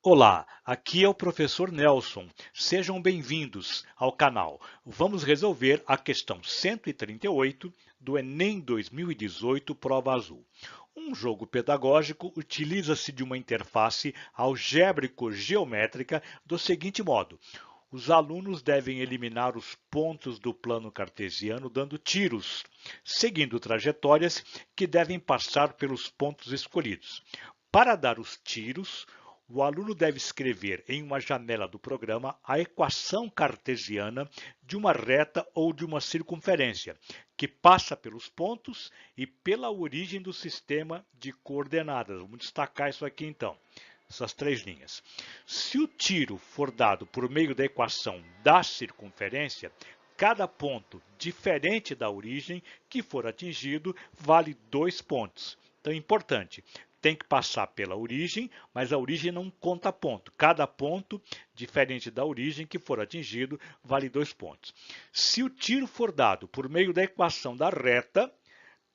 Olá, aqui é o professor Nelson. Sejam bem-vindos ao canal. Vamos resolver a questão 138 do Enem 2018, Prova Azul. Um jogo pedagógico utiliza-se de uma interface algébrico-geométrica do seguinte modo: os alunos devem eliminar os pontos do plano cartesiano dando tiros, seguindo trajetórias que devem passar pelos pontos escolhidos. Para dar os tiros, o aluno deve escrever em uma janela do programa a equação cartesiana de uma reta ou de uma circunferência, que passa pelos pontos e pela origem do sistema de coordenadas. Vamos destacar isso aqui então, essas três linhas. Se o tiro for dado por meio da equação da circunferência, cada ponto diferente da origem que for atingido vale 2 pontos. Então é importante, tem que passar pela origem, mas a origem não conta ponto. Cada ponto diferente da origem que for atingido vale 2 pontos. Se o tiro for dado por meio da equação da reta,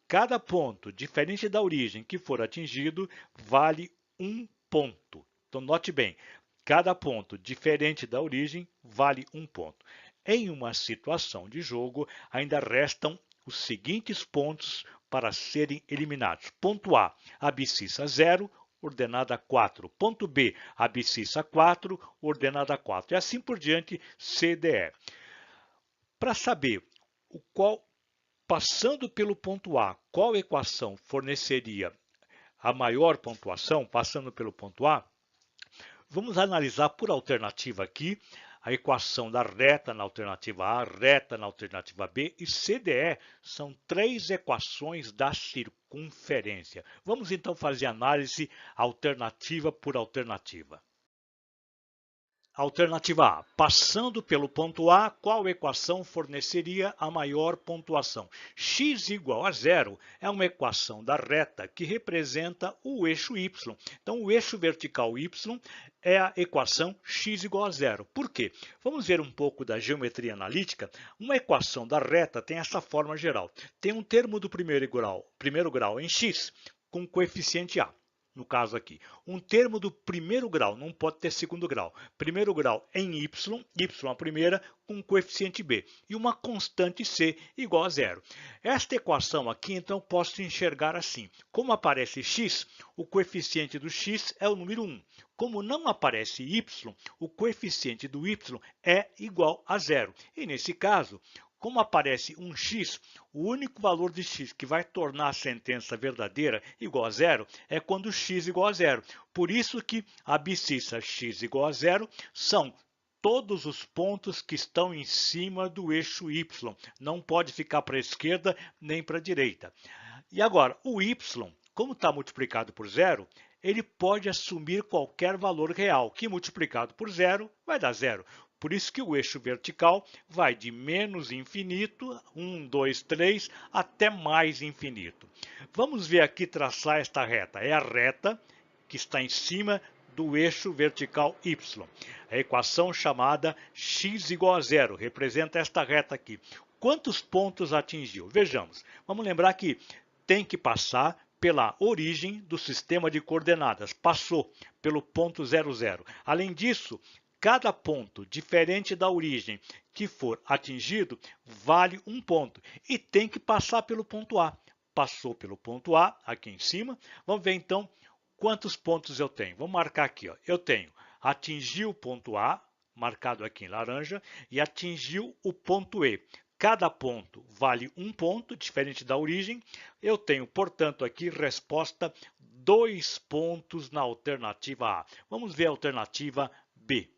cada ponto diferente da origem que for atingido vale 1 ponto. Então note bem, cada ponto diferente da origem vale 1 ponto. Em uma situação de jogo, ainda restam os seguintes pontos para serem eliminados. Ponto A, abscissa 0, ordenada 4. Ponto B, abscissa 4, ordenada 4. E assim por diante, C, D, E. Para saber passando pelo ponto A, qual equação forneceria a maior pontuação, passando pelo ponto A, vamos analisar por alternativa aqui a equação da reta na alternativa A, reta na alternativa B e CDE são três equações da circunferência. Vamos então fazer análise alternativa por alternativa. Alternativa A. Passando pelo ponto A, qual equação forneceria a maior pontuação? X igual a zero é uma equação da reta que representa o eixo Y. Então, o eixo vertical Y é a equação x igual a zero. Por quê? Vamos ver um pouco da geometria analítica. Uma equação da reta tem essa forma geral. Tem um termo do primeiro grau em x com coeficiente A. No caso aqui, um termo do primeiro grau, não pode ter segundo grau. Primeiro grau em y, y a primeira, com coeficiente b. E uma constante c igual a zero. Esta equação aqui, então, posso enxergar assim. Como aparece x, o coeficiente do x é o número 1. Como não aparece y, o coeficiente do y é igual a zero. E nesse caso, como aparece um x, o único valor de x que vai tornar a sentença verdadeira igual a zero é quando x igual a zero. Por isso que a abscissa x igual a zero são todos os pontos que estão em cima do eixo y. Não pode ficar para a esquerda nem para a direita. E agora, o y, como está multiplicado por zero, ele pode assumir qualquer valor real, que multiplicado por zero vai dar zero. Por isso que o eixo vertical vai de menos infinito, 1, 2, 3, até mais infinito. Vamos ver aqui traçar esta reta. É a reta que está em cima do eixo vertical y. A equação chamada x igual a zero representa esta reta aqui. Quantos pontos atingiu? Vejamos. Vamos lembrar que tem que passar pela origem do sistema de coordenadas. Passou pelo ponto 0, 0. Além disso, cada ponto diferente da origem que for atingido vale um ponto e tem que passar pelo ponto A. Passou pelo ponto A, aqui em cima. Vamos ver então quantos pontos eu tenho. Vamos marcar aqui. Ó. Eu tenho atingiu o ponto A, marcado aqui em laranja, e atingiu o ponto E. Cada ponto vale um ponto, diferente da origem. Eu tenho, portanto, aqui resposta 2 pontos na alternativa A. Vamos ver a alternativa B.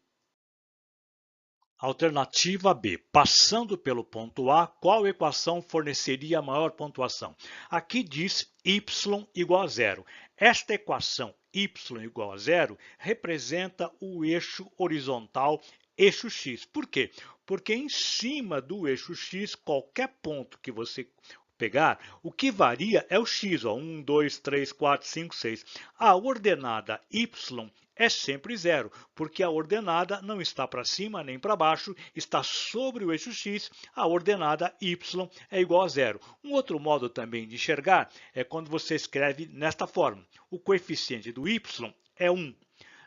Alternativa B. Passando pelo ponto A, qual equação forneceria a maior pontuação? Aqui diz y igual a zero. Esta equação y igual a zero representa o eixo horizontal, eixo x. Por quê? Porque em cima do eixo x, qualquer ponto que você pegar, o que varia é o x, ó, 1, 2, 3, 4, 5, 6. A ordenada y é sempre zero, porque a ordenada não está para cima nem para baixo, está sobre o eixo x, a ordenada y é igual a zero. Um outro modo também de enxergar é quando você escreve nesta forma. O coeficiente do y é 1.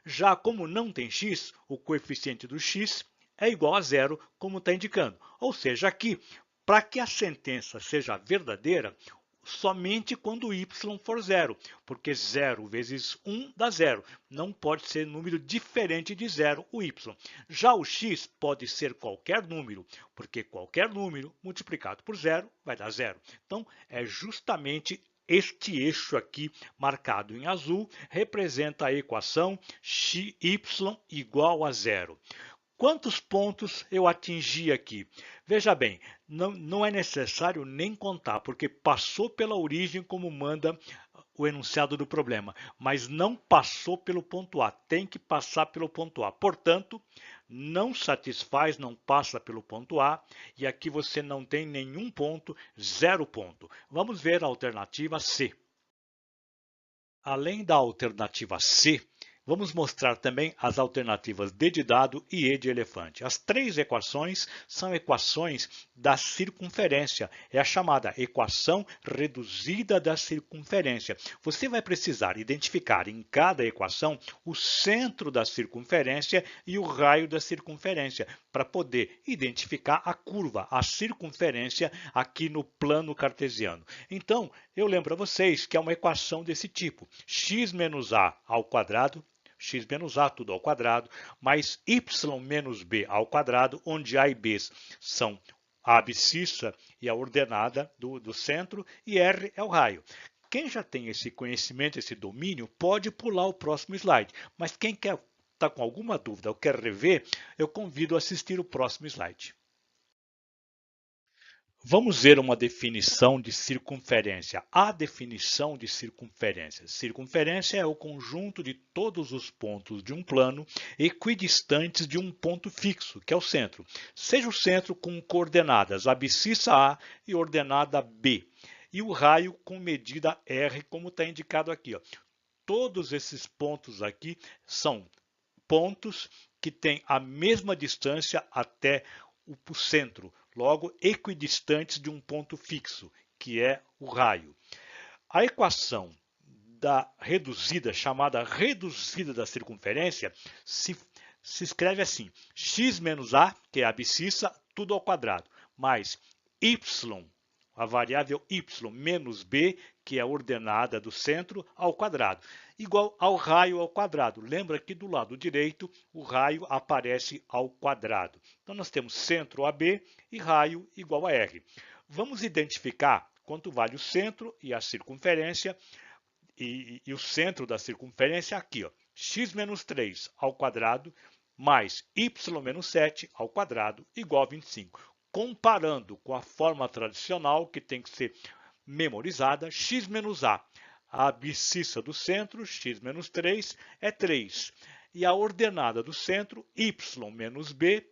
Já como não tem x, o coeficiente do x é igual a zero, como está indicando. Ou seja, aqui, para que a sentença seja verdadeira, somente quando y for zero, porque 0 vezes 1 dá zero. Não pode ser número diferente de zero o y. Já o x pode ser qualquer número, porque qualquer número multiplicado por zero vai dar zero. Então, é justamente este eixo aqui, marcado em azul, representa a equação y igual a zero. Quantos pontos eu atingi aqui? Veja bem, não é necessário nem contar, porque passou pela origem como manda o enunciado do problema, mas não passou pelo ponto A, tem que passar pelo ponto A. Portanto, não satisfaz, não passa pelo ponto A, e aqui você não tem nenhum ponto, zero ponto. Vamos ver a alternativa C. Além da alternativa C, vamos mostrar também as alternativas D de dado e E de elefante. As três equações são equações da circunferência. É a chamada equação reduzida da circunferência. Você vai precisar identificar em cada equação o centro da circunferência e o raio da circunferência, para poder identificar a curva, a circunferência aqui no plano cartesiano. Então, eu lembro a vocês que é uma equação desse tipo. X menos A ao quadrado, x menos a tudo ao quadrado, mais y menos b ao quadrado, onde a e b são a abscissa e a ordenada do centro, e r é o raio. Quem já tem esse conhecimento, esse domínio, pode pular o próximo slide, mas quem está com alguma dúvida ou quer rever, eu convido a assistir o próximo slide. Vamos ver uma definição de circunferência. A definição de circunferência. Circunferência é o conjunto de todos os pontos de um plano equidistantes de um ponto fixo, que é o centro. Seja o centro com coordenadas abscissa A e ordenada B. E o raio com medida R, como está indicado aqui. Todos esses pontos aqui são pontos que têm a mesma distância até o centro, logo equidistantes de um ponto fixo, que é o raio. A equação da reduzida, chamada reduzida da circunferência, se escreve assim: x menos a, que é a abscissa, tudo ao quadrado, mais y, a variável y, menos b, que é a ordenada do centro, ao quadrado, igual ao raio ao quadrado. Lembra que do lado direito o raio aparece ao quadrado. Então nós temos centro AB e raio igual a R. Vamos identificar quanto vale o centro e a circunferência, e o centro da circunferência aqui, x menos 3 ao quadrado mais y menos 7 ao quadrado igual a 25. Comparando com a forma tradicional, que tem que ser memorizada, x menos a abscissa do centro, x menos 3, é 3. E a ordenada do centro, y menos b,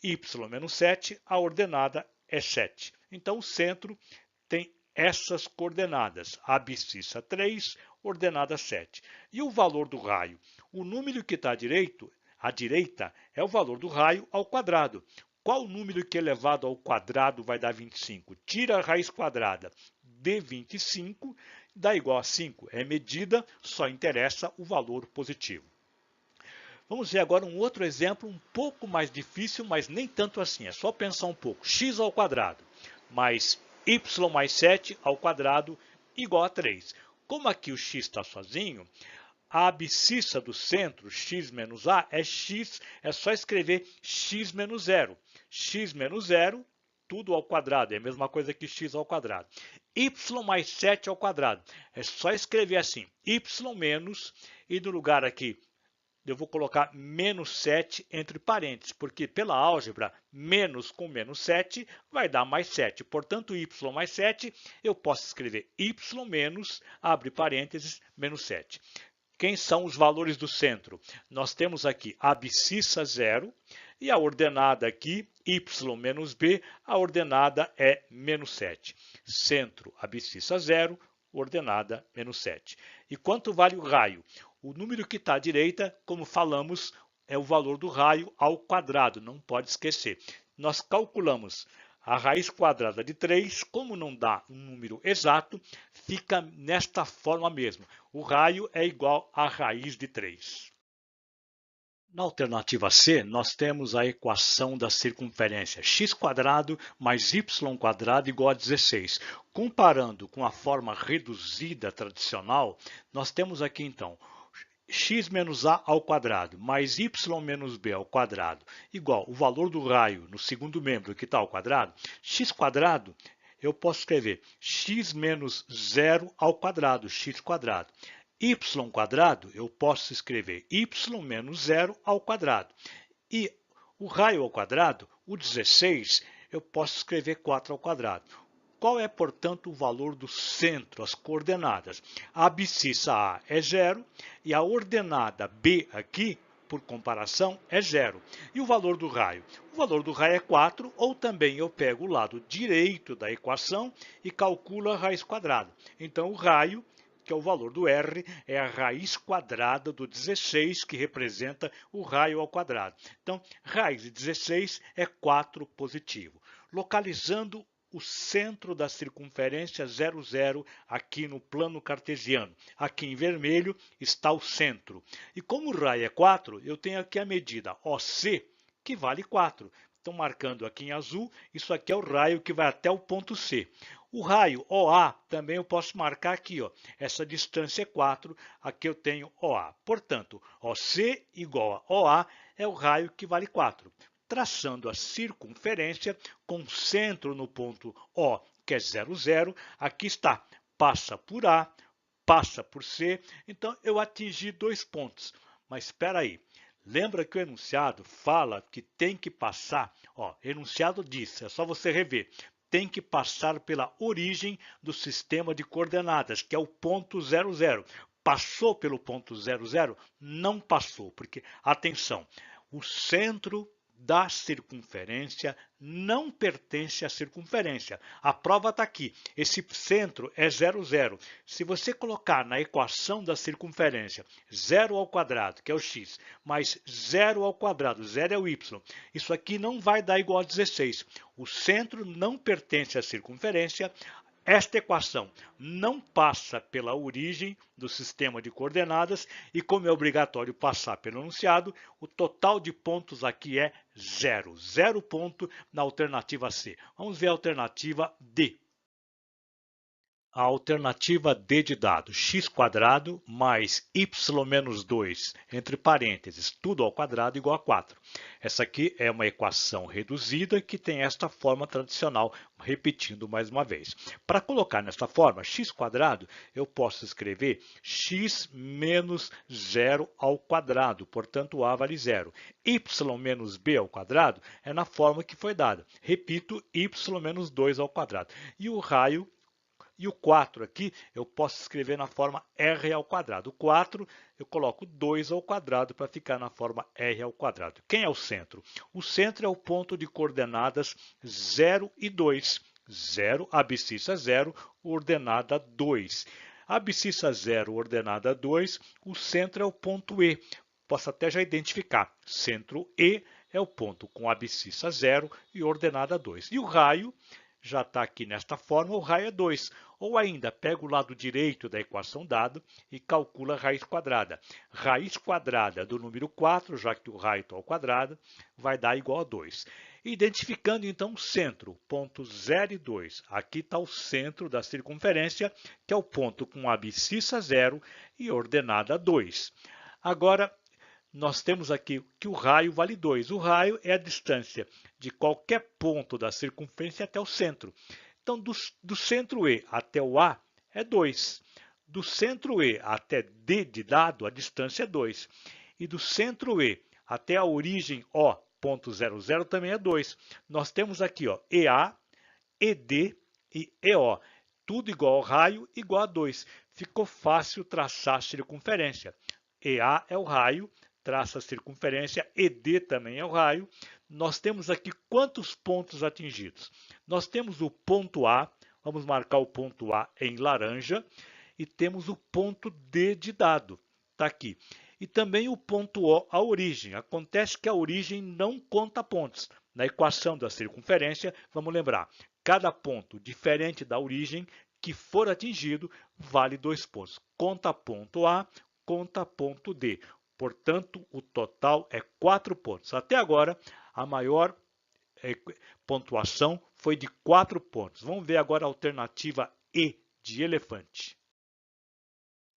y menos 7, a ordenada é 7. Então, o centro tem essas coordenadas, abscissa 3, ordenada 7. E o valor do raio? O número que está à direita é o valor do raio ao quadrado. Qual número que elevado ao quadrado vai dar 25? Tira a raiz quadrada de 25, dá igual a 5. É medida, só interessa o valor positivo. Vamos ver agora um outro exemplo um pouco mais difícil, mas nem tanto assim. É só pensar um pouco. X ao quadrado mais y mais 7 ao quadrado igual a 3. Como aqui o x está sozinho, a abscissa do centro, x menos a, é x, é só escrever x menos 0. X menos 0, tudo ao quadrado, é a mesma coisa que x ao quadrado. Y mais 7 ao quadrado, é só escrever assim, y menos, e no lugar aqui, eu vou colocar menos 7 entre parênteses, porque pela álgebra, menos com menos 7 vai dar mais 7. Portanto, y mais 7, eu posso escrever y menos, abre parênteses, menos 7. Quem são os valores do centro? Nós temos aqui a abscissa 0 e a ordenada aqui, y menos b, a ordenada é menos 7. Centro, abscissa 0, ordenada menos 7. E quanto vale o raio? O número que está à direita, como falamos, é o valor do raio ao quadrado, não pode esquecer. Nós calculamos a raiz quadrada de 3, como não dá um número exato, fica nesta forma mesmo. O raio é igual à raiz de 3. Na alternativa C, nós temos a equação da circunferência x² mais y² igual a 16. Comparando com a forma reduzida tradicional, nós temos aqui então x menos a ao quadrado mais y menos b ao quadrado igual o valor do raio no segundo membro que está ao quadrado, x², eu posso escrever x menos 0 ao quadrado, x². Y², eu posso escrever y menos 0 ao quadrado. E o raio ao quadrado, o 16, eu posso escrever 4 ao quadrado. Qual é, portanto, o valor do centro, as coordenadas? A abscissa A é 0 e a ordenada B aqui, por comparação, é 0. E o valor do raio? O valor do raio é 4, ou também eu pego o lado direito da equação e calculo a raiz quadrada. Então, o raio, que é o valor do R, é a raiz quadrada do 16, que representa o raio ao quadrado. Então, raiz de 16 é 4 positivo. Localizando o centro da circunferência 00 aqui no plano cartesiano. Aqui em vermelho está o centro. E como o raio é 4, eu tenho aqui a medida OC, que vale 4. Então, marcando aqui em azul, isso aqui é o raio que vai até o ponto C. O raio OA também eu posso marcar aqui, ó. Essa distância é 4, aqui eu tenho OA. Portanto, OC igual a OA é o raio que vale 4. Traçando a circunferência com centro no ponto O, que é 00, aqui está, passa por A, passa por C, então eu atingi 2 pontos. Mas espera aí, lembra que o enunciado fala que tem que passar, ó, enunciado diz, é só você rever, tem que passar pela origem do sistema de coordenadas, que é o ponto 00. Passou pelo ponto 00? Não passou, porque, atenção, o centro da circunferência não pertence à circunferência. A prova está aqui. Esse centro é 00. Se você colocar na equação da circunferência 0 ao quadrado, que é o x, mais 0 ao quadrado, 0 é o y, isso aqui não vai dar igual a 16. O centro não pertence à circunferência. Esta equação não passa pela origem do sistema de coordenadas e, como é obrigatório passar pelo enunciado, o total de pontos aqui é 0. 0 ponto na alternativa C. Vamos ver a alternativa D. A alternativa D de dado, x² mais y menos 2, entre parênteses, tudo ao quadrado igual a 4. Essa aqui é uma equação reduzida que tem esta forma tradicional, repetindo mais uma vez. Para colocar nesta forma, x², eu posso escrever x menos 0 ao quadrado, portanto, A vale 0. Y menos b ao quadrado é na forma que foi dada. Repito, y menos 2 ao quadrado. E o raio e o 4 aqui eu posso escrever na forma r ao quadrado. O 4 eu coloco 2 ao quadrado para ficar na forma r ao quadrado. Quem é o centro? O centro é o ponto de coordenadas 0 e 2. 0, abscissa 0, ordenada 2. Abscissa 0, ordenada 2, o centro é o ponto E. Posso até já identificar. Centro E é o ponto com abscissa 0 e ordenada 2. E o raio já está aqui nesta forma, o raio é 2. Ou ainda, pega o lado direito da equação dada e calcula a raiz quadrada. Raiz quadrada do número 4, já que o raio está ao quadrado, vai dar igual a 2. Identificando, então, o centro, ponto 0 e 2. Aqui está o centro da circunferência, que é o ponto com abscissa 0 e ordenada 2. Agora, nós temos aqui que o raio vale 2. O raio é a distância de qualquer ponto da circunferência até o centro. Então, do centro E até o A é 2. Do centro E até D de dado, a distância é 2. E do centro E até a origem O, ponto 00, também é 2. Nós temos aqui ó, EA, ED e EO. Tudo igual ao raio, igual a 2. Ficou fácil traçar a circunferência. EA é o raio, traça a circunferência, ED também é o raio. Nós temos aqui quantos pontos atingidos? Nós temos o ponto A, vamos marcar o ponto A em laranja, e temos o ponto D de dado, está aqui. E também o ponto O, a origem. Acontece que a origem não conta pontos. Na equação da circunferência, vamos lembrar, cada ponto diferente da origem que for atingido vale 2 pontos. Conta ponto A, conta ponto D. Portanto, o total é 4 pontos. Até agora, a maior pontuação foi de 4 pontos. Vamos ver agora a alternativa E de elefante.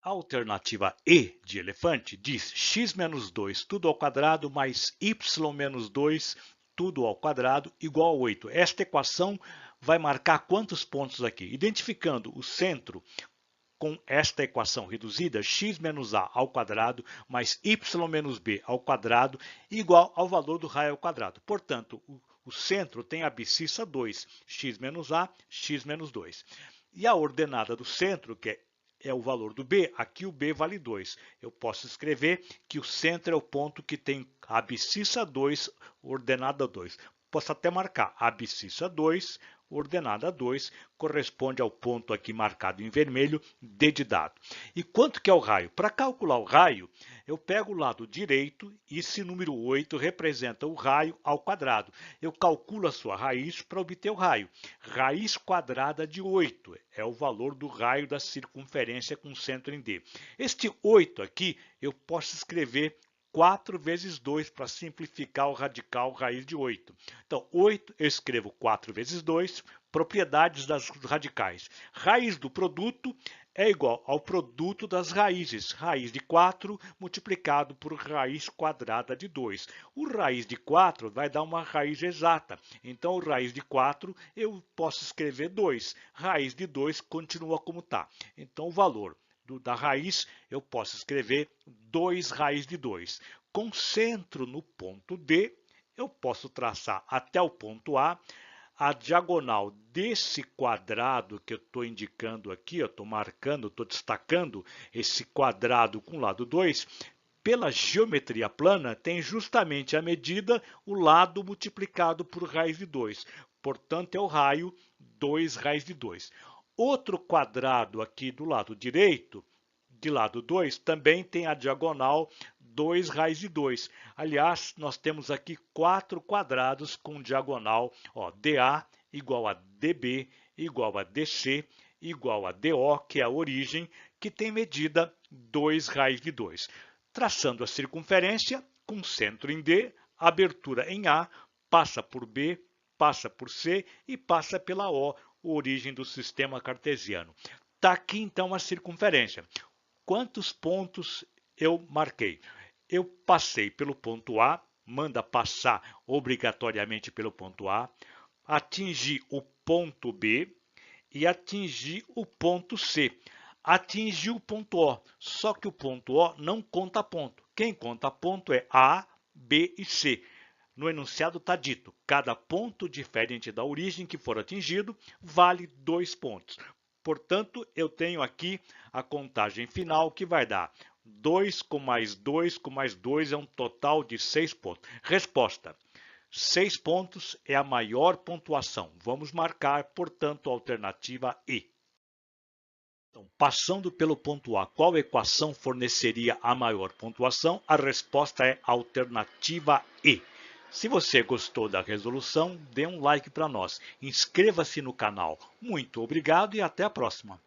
A alternativa E de elefante diz x menos 2 tudo ao quadrado mais y menos 2 tudo ao quadrado igual a 8. Esta equação vai marcar quantos pontos aqui? Identificando o centro com esta equação reduzida, x menos a ao quadrado mais y menos b ao quadrado igual ao valor do raio ao quadrado. Portanto, o centro tem a abscissa 2, x menos a, x menos 2. E a ordenada do centro, que é o valor do b, aqui o b vale 2. Eu posso escrever que o centro é o ponto que tem a abscissa 2, ordenada 2. Posso até marcar abscissa 2, ordenada 2, corresponde ao ponto aqui marcado em vermelho, D de dado. E quanto que é o raio? Para calcular o raio, eu pego o lado direito e esse número 8 representa o raio ao quadrado. Eu calculo a sua raiz para obter o raio. Raiz quadrada de 8 é o valor do raio da circunferência com centro em D. Este 8 aqui eu posso escrever 4 vezes 2 para simplificar o radical raiz de 8. Então, 8 eu escrevo 4 vezes 2, propriedades das radicais. Raiz do produto é igual ao produto das raízes. Raiz de 4 multiplicado por raiz quadrada de 2. O raiz de 4 vai dar uma raiz exata. Então, o raiz de 4 eu posso escrever 2. Raiz de 2 continua como está. Então, o valor da raiz, eu posso escrever 2 raiz de 2. Com centro no ponto D, eu posso traçar até o ponto A, a diagonal desse quadrado que eu estou indicando aqui, eu estou marcando, estou destacando esse quadrado com o lado 2, pela geometria plana, tem justamente a medida o lado multiplicado por raiz de 2. Portanto, é o raio 2 raiz de 2. Outro quadrado aqui do lado direito, de lado 2, também tem a diagonal 2 raiz de 2. Aliás, nós temos aqui 4 quadrados com diagonal DA igual a DB igual a DC igual a DO, que é a origem, que tem medida 2 raiz de 2. Traçando a circunferência, com centro em D, abertura em A, passa por B, passa por C e passa pela O, origem do sistema cartesiano. Está aqui então a circunferência. Quantos pontos eu marquei? Eu passei pelo ponto A, manda passar obrigatoriamente pelo ponto A, atingi o ponto B e atingi o ponto C. Atingi o ponto O, só que o ponto O não conta ponto. Quem conta ponto é A, B e C. No enunciado está dito, cada ponto diferente da origem que for atingido vale 2 pontos. Portanto, eu tenho aqui a contagem final que vai dar 2 com mais 2 com mais 2 é um total de 6 pontos. Resposta: 6 pontos é a maior pontuação. Vamos marcar, portanto, a alternativa E. Então, passando pelo ponto A, qual equação forneceria a maior pontuação? A resposta é a alternativa E. Se você gostou da resolução, dê um like para nós. Inscreva-se no canal. Muito obrigado e até a próxima.